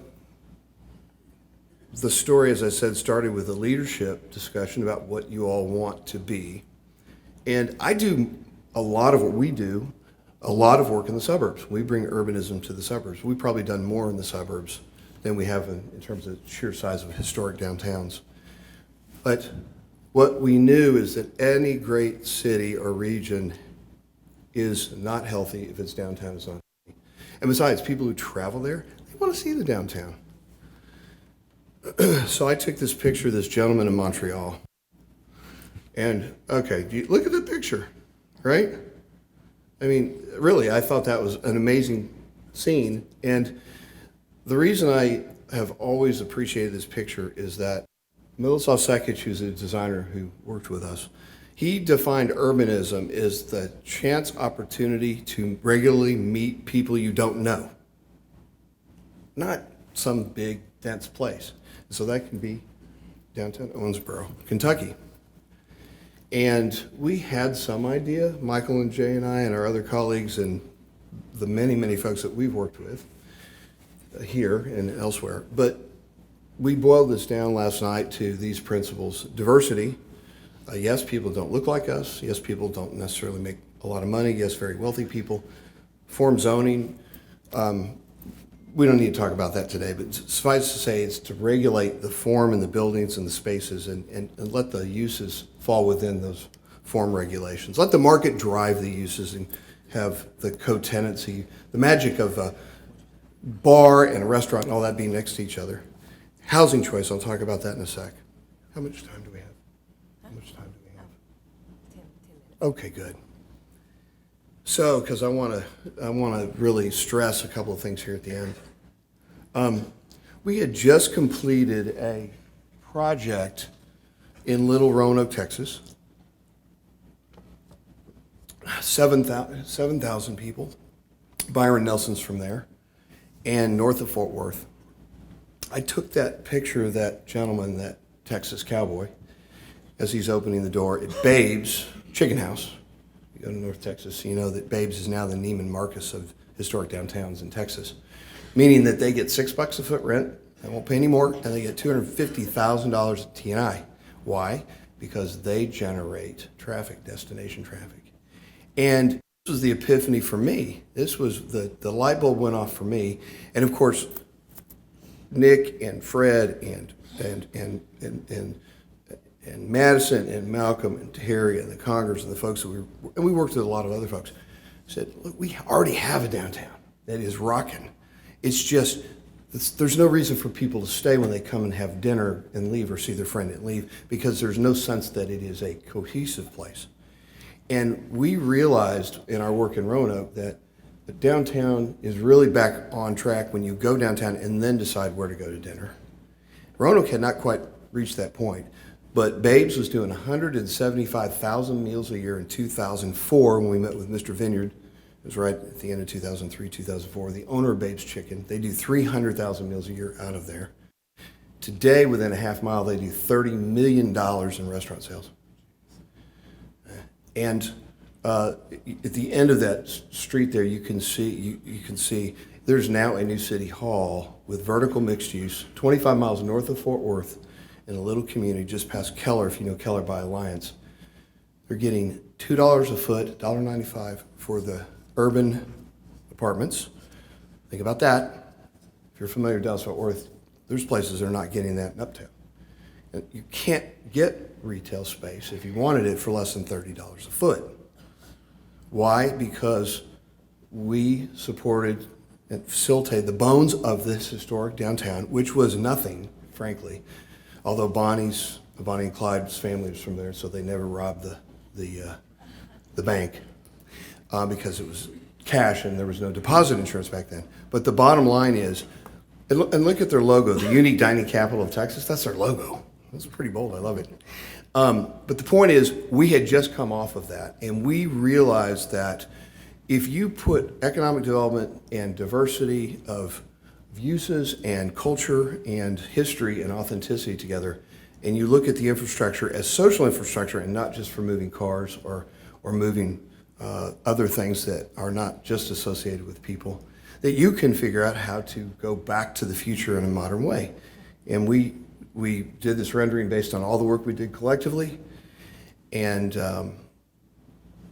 N: the story, as I said, started with a leadership discussion about what you all want to be. And I do a lot of what we do a lot of work in the suburbs. We bring urbanism to the suburbs. We've probably done more in the suburbs than we have in terms of sheer size of historic downtowns. But what we knew is that any great city or region is not healthy if its downtown is not healthy. And besides, people who travel there, they want to see the downtown. So I took this picture of this gentleman in Montreal. And, okay, look at the picture, right? I mean, really, I thought that was an amazing scene. And the reason I have always appreciated this picture is that Miloslav Sekic, who's a designer who worked with us, he defined urbanism as the chance opportunity to regularly meet people you don't know, not some big, dense place. So that can be downtown Owensboro, Kentucky. And we had some idea, Michael and Jay and I and our other colleagues and the many, many folks that we've worked with here and elsewhere. But we boiled this down last night to these principles. Diversity. Yes, people don't look like us. Yes, people don't necessarily make a lot of money. Yes, very wealthy people. Form zoning. We don't need to talk about that today, but suffice to say it's to regulate the form and the buildings and the spaces and let the uses fall within those form regulations. Let the market drive the uses and have the co-tenancy, the magic of a bar and a restaurant and all that being next to each other. Housing choice, I'll talk about that in a sec. How much time do we have? How much time do we have?
J: 10 minutes.
N: Okay, good. So, because I want to really stress a couple of things here at the end. We had just completed a project in Little Roanoke, Texas. 7,000 people. Byron Nelson's from there, and north of Fort Worth. I took that picture of that gentleman, that Texas cowboy, as he's opening the door at Babe's Chicken House. You go to North Texas, you know that Babe's is now the Neiman Marcus of historic downtowns in Texas, meaning that they get $6 a foot rent, they won't pay any more, and they get $250,000 at T&I. Why? Because they generate traffic, destination traffic. And this was the epiphany for me. This was the light bulb went off for me. And of course, Nick and Fred and Madison and Malcolm and Terry and the Congers and the folks that we worked with a lot of other folks, said, look, we already have a downtown that is rocking. It's just, there's no reason for people to stay when they come and have dinner and leave or see their friend and leave because there's no sense that it is a cohesive place. And we realized in our work in Roanoke that the downtown is really back on track when you go downtown and then decide where to go to dinner. Roanoke had not quite reached that point, but Babes was doing 175,000 meals a year in 2004 when we met with Mr. Vineyard. It was right at the end of 2003, 2004. The owner of Babes Chicken, they do 300,000 meals a year out of there. Today, within a half mile, they do $30 million in restaurant sales. And at the end of that street there, you can see there's now a new city hall with vertical mixed use, 25 miles north of Fort Worth, in a little community just past Keller, if you know Keller by Alliance. They're getting $2 a foot, $1.95 for the urban apartments. Think about that. If you're familiar with Dallas Fort Worth, there's places that are not getting that in Uptown. And you can't get retail space if you wanted it for less than $30 a foot. Why? Because we supported and facilitated the bones of this historic downtown, which was nothing, frankly. Although Bonnie and Clyde's family was from there, so they never robbed the bank because it was cash and there was no deposit insurance back then. But the bottom line is, and look at their logo, the Unique Dining Capital of Texas. That's their logo. That's pretty bold. I love it. But the point is, we had just come off of that, and we realized that if you put economic development and diversity of uses and culture and history and authenticity together, and you look at the infrastructure as social infrastructure and not just for moving cars or moving other things that are not just associated with people, that you can figure out how to go back to the future in a modern way. And we did this rendering based on all the work we did collectively, and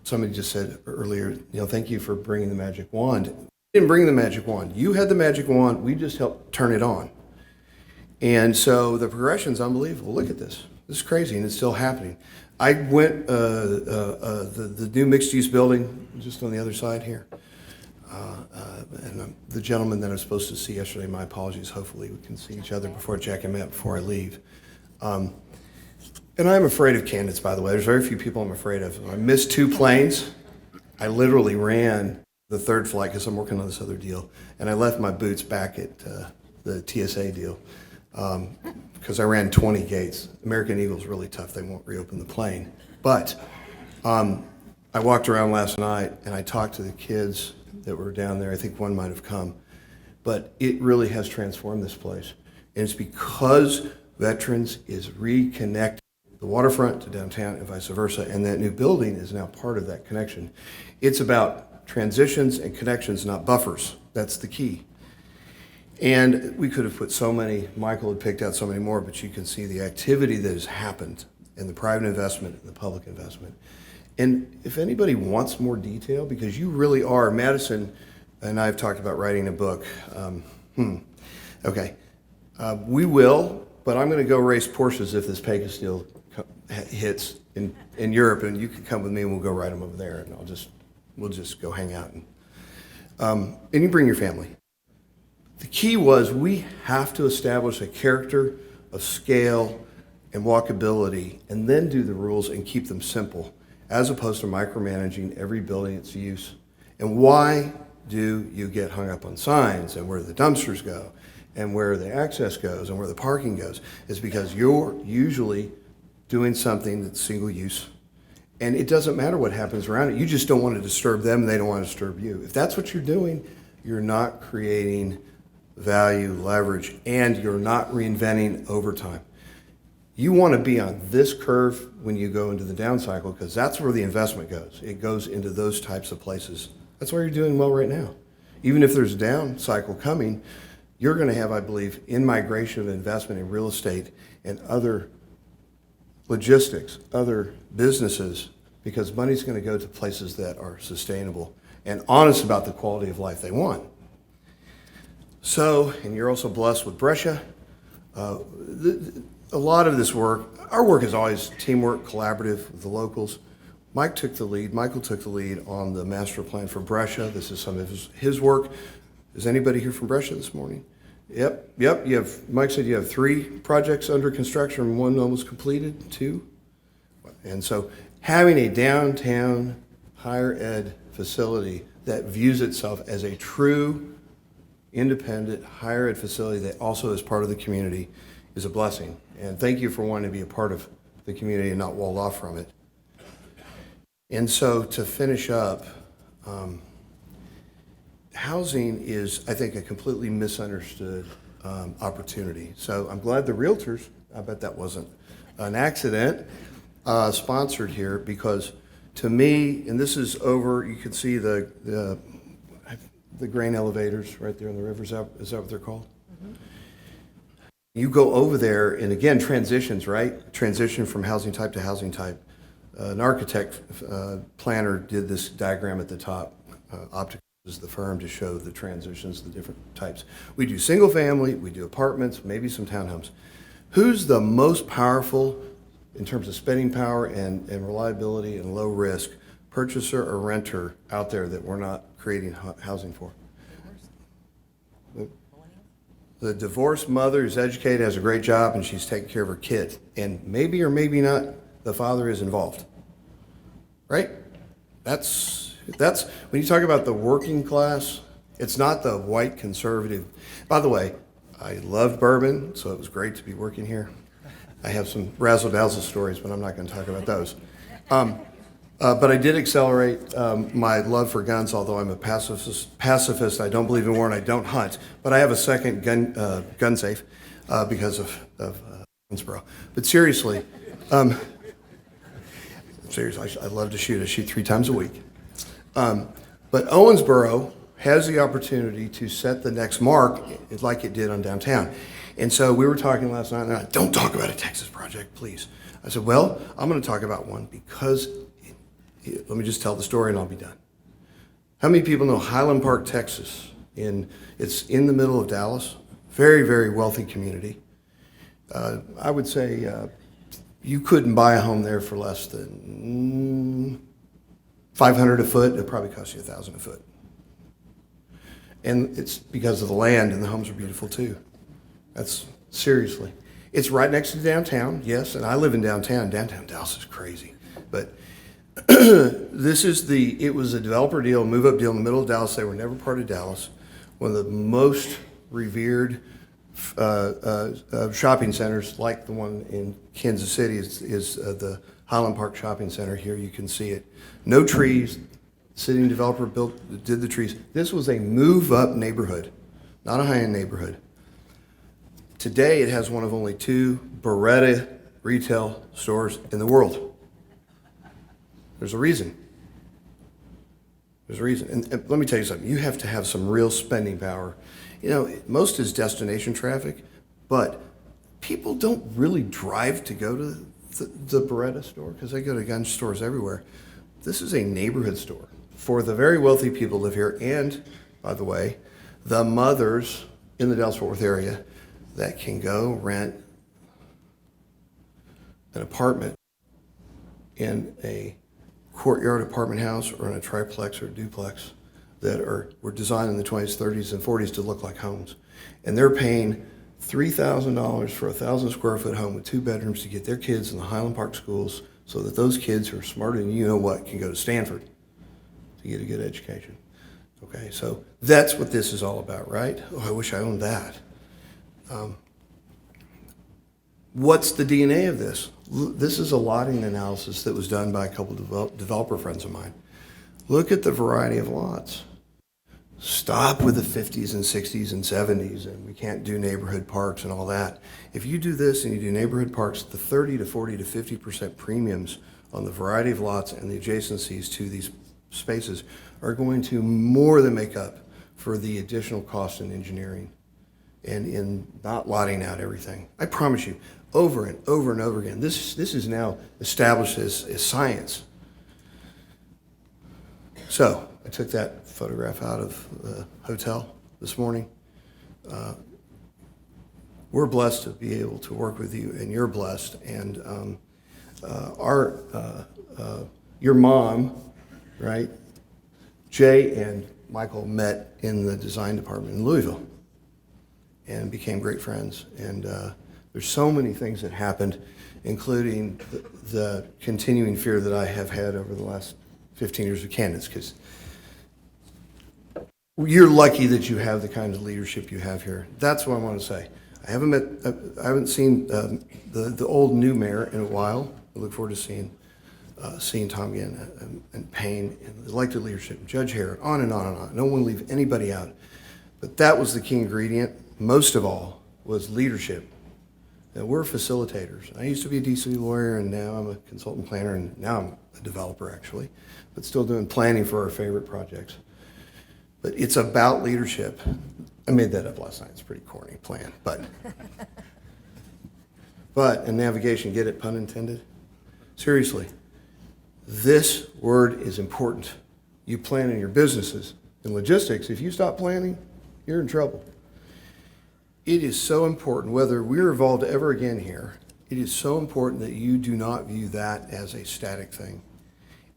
N: somebody just said earlier, thank you for bringing the magic wand. We didn't bring the magic wand. You had the magic wand. We just helped turn it on. And so the progression's unbelievable. Look at this. This is crazy, and it's still happening. I went, the new mixed-use building, just on the other side here. And the gentleman that I was supposed to see yesterday, my apologies, hopefully we can see each other before Jack and Matt before I leave. And I'm afraid of candidates, by the way. There's very few people I'm afraid of. I missed 2 planes. I literally ran the 3rd flight because I'm working on this other deal. And I left my boots back at the TSA deal because I ran 20 gates. American Eagle's really tough. They won't reopen the plane. But I walked around last night and I talked to the kids that were down there. I think one might have come. But it really has transformed this place. And it's because Veterans is reconnecting the waterfront to downtown and vice versa. And that new building is now part of that connection. It's about transitions and connections, not buffers. That's the key. And we could have put so many, Michael had picked out so many more, but you can see the activity that has happened in the private investment and the public investment. And if anybody wants more detail, because you really are, Madison and I have talked about writing a book. Okay. We will, but I'm going to go race Porsches if this Pecos deal hits in Europe, and you can come with me and we'll go ride them over there, and we'll just go hang out. And you bring your family. The key was we have to establish a character of scale and walkability and then do the rules and keep them simple, as opposed to micromanaging every building its use. And why do you get hung up on signs and where the dumpsters go and where the access goes and where the parking goes? It's because you're usually doing something that's single use. And it doesn't matter what happens around it. You just don't want to disturb them, and they don't want to disturb you. If that's what you're doing, you're not creating value, leverage, and you're not reinventing over time. You want to be on this curve when you go into the down cycle, because that's where the investment goes. It goes into those types of places. That's why you're doing well right now. Even if there's a down cycle coming, you're going to have, I believe, in-migration of investment in real estate and other logistics, other businesses, because money's going to go to places that are sustainable and honest about the quality of life they want. So, and you're also blessed with Brescia. A lot of this work, our work is always teamwork, collaborative with the locals. Michael took the lead on the master plan for Brescia. This is some of his work. Is anybody here from Brescia this morning? Yep. Mike said you have 3 projects under construction and 1 almost completed, 2. And so having a downtown higher ed facility that views itself as a true independent higher ed facility that also is part of the community is a blessing. And thank you for wanting to be a part of the community and not walled off from it. And so to finish up, housing is, I think, a completely misunderstood opportunity. So I'm glad the realtors, I bet that wasn't an accident, sponsored here, because to me, and this is over, you can see the grain elevators right there in the river. Is that what they're called? Mm-hmm. You go over there, and again, transitions, right? Transition from housing type to housing type. An architect planner did this diagram at the top. Optical is the firm to show the transitions, the different types. We do single family, we do apartments, maybe some townhomes. Who's the most powerful in terms of spending power and reliability and low risk, purchaser or renter out there that we're not creating housing for? The divorced mother who's educated, has a great job, and she's taking care of her kids. And maybe or maybe not, the father is involved. Right? That's when you talk about the working class, it's not the white conservative. By the way, I loved bourbon, so it was great to be working here. I have some razzle-dazzle stories, but I'm not going to talk about those. But I did accelerate my love for guns, although I'm a pacifist. I don't believe in war and I don't hunt. But I have a second gun safe because of Owensboro. But seriously, I love to shoot. I shoot 3 times a week. But Owensboro has the opportunity to set the next mark like it did on downtown. And so we were talking last night, and I don't talk about a Texas project, please. I said, well, I'm going to talk about one because let me just tell the story and I'll be done. How many people know Highland Park, Texas? It's in the middle of Dallas. Very, very wealthy community. I would say you couldn't buy a home there for less than $500 a foot. It'd probably cost you $1,000 a foot. And it's because of the land, and the homes are beautiful too. That's seriously. It's right next to downtown, yes, and I live in downtown. Downtown Dallas is crazy. But it was a developer deal, move-up deal in the middle of Dallas. They were never part of Dallas. One of the most revered shopping centers, like the one in Kansas City, is the Highland Park Shopping Center. Here you can see it. No trees. City developer did the trees. This was a move-up neighborhood, not a high-end neighborhood. Today, it has one of only 2 Beretta retail stores in the world. There's a reason. There's a reason. And let me tell you something. You have to have some real spending power. You know, most is destination traffic, but people don't really drive to go to the Beretta store because they go to gun stores everywhere. This is a neighborhood store for the very wealthy people who live here, and, by the way, the mothers in the Dallas-Fort Worth area that can go rent an apartment in a courtyard apartment house or in a triplex or duplex that were designed in the 20s, 30s, and 40s to look like homes. And they're paying $3,000 for a 1,000 square foot home with 2 bedrooms to get their kids in the Highland Park schools so that those kids who are smarter than you know what can go to Stanford to get a good education. Okay, so that's what this is all about, right? Oh, I wish I owned that. What's the DNA of this? This is a lotting analysis that was done by a couple of developer friends of mine. Look at the variety of lots. Stop with the 50s and 60s and 70s, and we can't do neighborhood parks and all that. If you do this and you do neighborhood parks, the 30 to 40 to 50% premiums on the variety of lots and the adjacencies to these spaces are going to more than make up for the additional cost in engineering and in not lotting out everything. I promise you, over and over and over again, this is now established as science. So I took that photograph out of the hotel this morning. We're blessed to be able to work with you, and you're blessed. And your mom, right? Jay and Michael met in the design department in Louisville and became great friends. And there's so many things that happened, including the continuing fear that I have had over the last 15 years of Candace, because you're lucky that you have the kind of leadership you have here. That's what I want to say. I haven't seen the old new mayor in a while. I look forward to seeing Tom again, and Payne, and the elected leadership, Judge Herod, on and on and on. I don't want to leave anybody out. But that was the key ingredient, most of all, was leadership. And we're facilitators. I used to be a DC lawyer, and now I'm a consultant planner, and now I'm a developer, actually, but still doing planning for our favorite projects. But it's about leadership. I made that up last night. It's a pretty corny plan, but in navigation, get it, pun intended? Seriously, this word is important. You plan in your businesses. In logistics, if you stop planning, you're in trouble. It is so important, whether we're involved ever again here, it is so important that you do not view that as a static thing.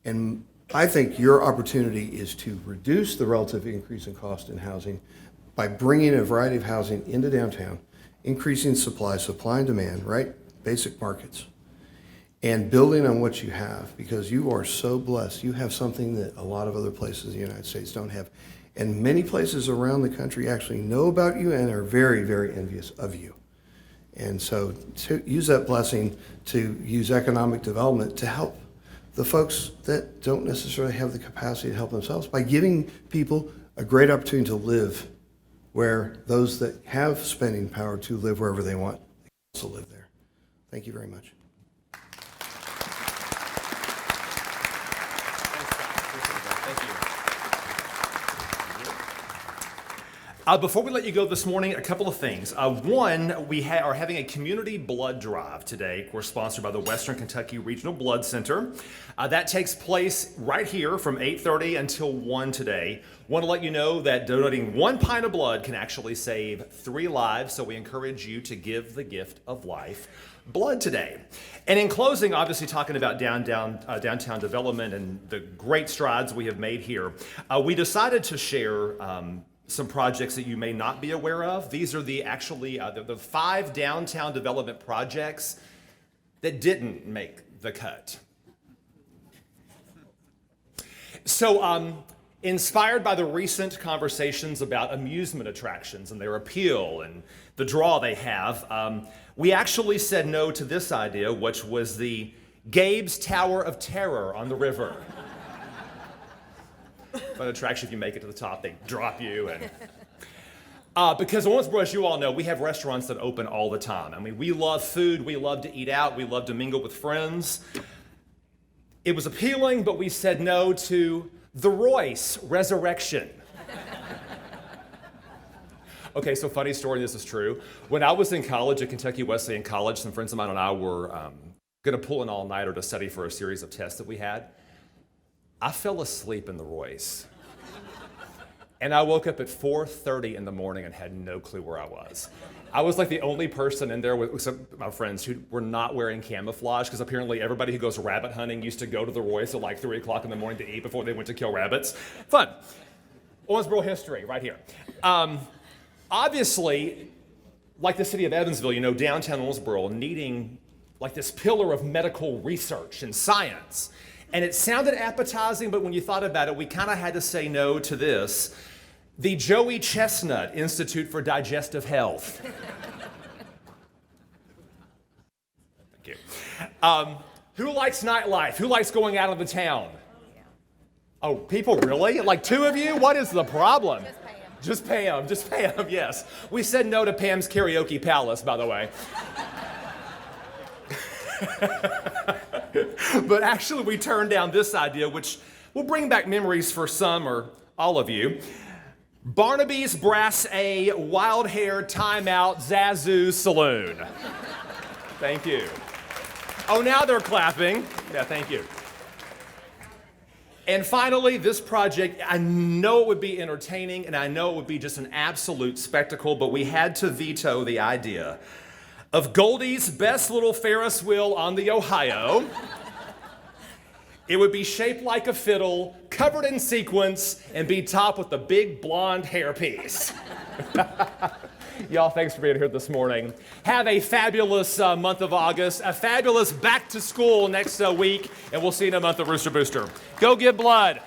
N: And I think your opportunity is to reduce the relative increase in cost in housing by bringing a variety of housing into downtown, increasing supply and demand, right? Basic markets. And building on what you have, because you are so blessed. You have something that a lot of other places in the United States don't have. And many places around the country actually know about you and are very, very envious of you. And so to use that blessing to use economic development to help the folks that don't necessarily have the capacity to help themselves by giving people a great opportunity to live where those that have spending power to live wherever they want, they can also live there. Thank you very much.
A: Before we let you go this morning, a couple of things. One, we are having a community blood drive today. We're sponsored by the Western Kentucky Regional Blood Center. That takes place right here from 8:30 until 1 today. Want to let you know that donating 1 pint of blood can actually save 3 lives, so we encourage you to give the gift of life, blood, today. And in closing, obviously talking about downtown development and the great strides we have made here, we decided to share some projects that you may not be aware of. These are the 5 downtown development projects that didn't make the cut. So, inspired by the recent conversations about amusement attractions and their appeal and the draw they have, we actually said no to this idea, which was the Gabe's Tower of Terror on the river. Fun attraction. If you make it to the top, they drop you. And because Owensboro, as you all know, we have restaurants that open all the time. I mean, we love food, we love to eat out, we love to mingle with friends. It was appealing, but we said no to the Royce Resurrection. Okay, so funny story, this is true. When I was in college at Kentucky Wesleyan College, some friends of mine and I were going to pull an all-nighter to study for a series of tests that we had. I fell asleep in the Royce. And I woke up at 4:30 in the morning and had no clue where I was. I was like the only person in there with some of my friends who were not wearing camouflage, because apparently everybody who goes rabbit hunting used to go to the Royce at like 3 o'clock in the morning to eat before they went to kill rabbits. Fun. Owensboro history right here. Obviously, like the city of Evansville, you know, downtown Owensboro needing like this pillar of medical research and science. And it sounded appetizing, but when you thought about it, we kind of had to say no to this. The Joey Chestnut Institute for Digestive Health. Thank you. Who likes nightlife? Who likes going out of the town? Oh, people really? Like 2 of you? What is the problem? Just Pam, yes. We said no to Pam's Karaoke Palace, by the way. But actually, we turned down this idea, which will bring back memories for some or all of you. Barnaby's Brass A Wild Hair Timeout Zazu Saloon. Thank you. Oh, now they're clapping. Yeah, thank you. And finally, this project, I know it would be entertaining and I know it would be just an absolute spectacle, but we had to veto the idea of Goldie's Best Little Ferris Wheel on the Ohio. It would be shaped like a fiddle, covered in sequins, and be topped with a big blonde hairpiece. Y'all, thanks for being here this morning. Have a fabulous month of August, a fabulous back to school next week, and we'll see you in a month of Rooster Booster. Go give blood.